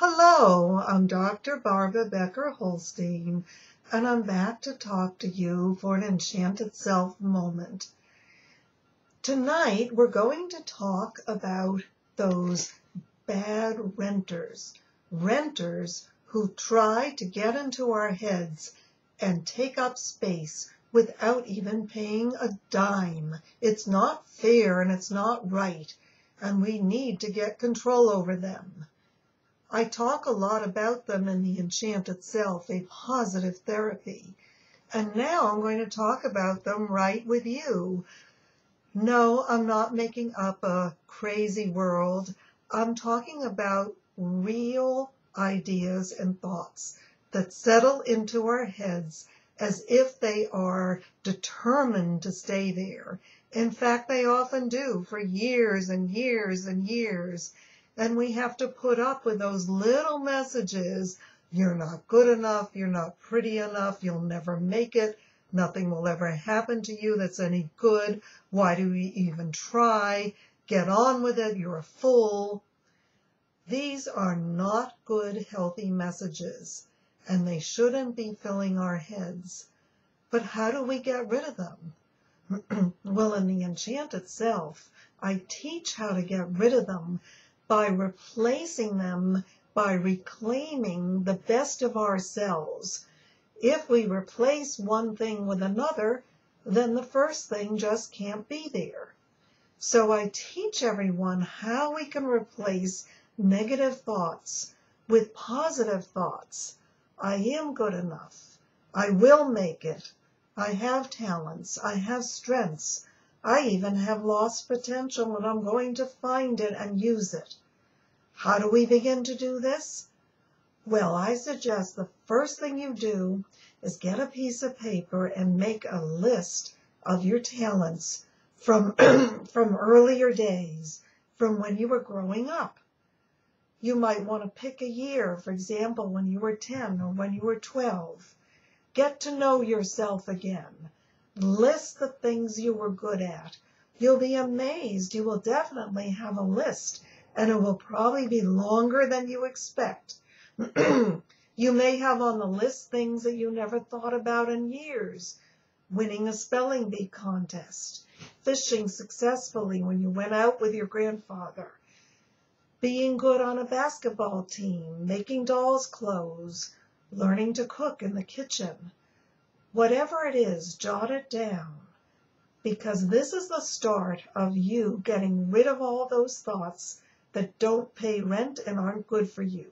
Hello, I'm Dr. Barbara Becker Holstein, and I'm back to talk to you for an Enchanted Self moment. Tonight, we're going to talk about those bad renters who try to get into our heads and take up space without even paying a dime. It's not fair and it's not right, and we need to get control over them. I talk a lot about them in the Enchanted Self, a positive therapy. And now I'm going to talk about them right with you. No, I'm not making up a crazy world. I'm talking about real ideas and thoughts that settle into our heads as if they are determined to stay there. In fact, they often do for years and years and years. And we have to put up with those little messages. You're not good enough. You're not pretty enough. You'll never make it. Nothing will ever happen to you that's any good. Why do we even try? Get on with it. You're a fool. These are not good, healthy messages, and they shouldn't be filling our heads. But how do we get rid of them? Well, in the Enchanted Self, I teach how to get rid of them by replacing them, by reclaiming the best of ourselves. If we replace one thing with another, then the first thing just can't be there. So I teach everyone how we can replace negative thoughts with positive thoughts. I am good enough. I will make it. I have talents. I have strengths. I even have lost potential, and I'm going to find it and use it. How do we begin to do this? Well, I suggest the first thing you do is get a piece of paper and make a list of your talents from earlier days, from when you were growing up. You might want to pick a year, for example, when you were 10 or when you were 12. Get to know yourself again. List the things you were good at. You'll be amazed. You will definitely have a list, and it will probably be longer than you expect. You may have on the list things that you never thought about in years. Winning a spelling bee contest, fishing successfully when you went out with your grandfather, being good on a basketball team, making dolls' clothes, learning to cook in the kitchen. Whatever it is, jot it down, because this is the start of you getting rid of all those thoughts that don't pay rent and aren't good for you.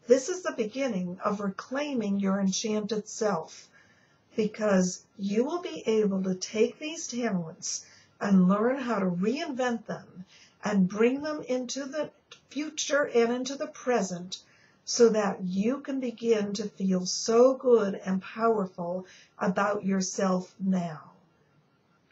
This is the beginning of reclaiming your enchanted self, because you will be able to take these talents and learn how to reinvent them and bring them into the future and into the present, so that you can begin to feel so good and powerful about yourself now.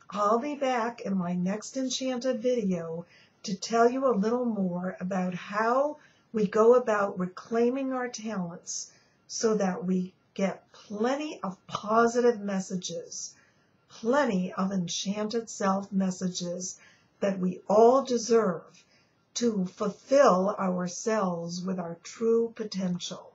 I'll be back in my next Enchanted video to tell you a little more about how we go about reclaiming our talents so that we get plenty of positive messages, plenty of Enchanted Self messages that we all deserve to fulfill ourselves with our true potential.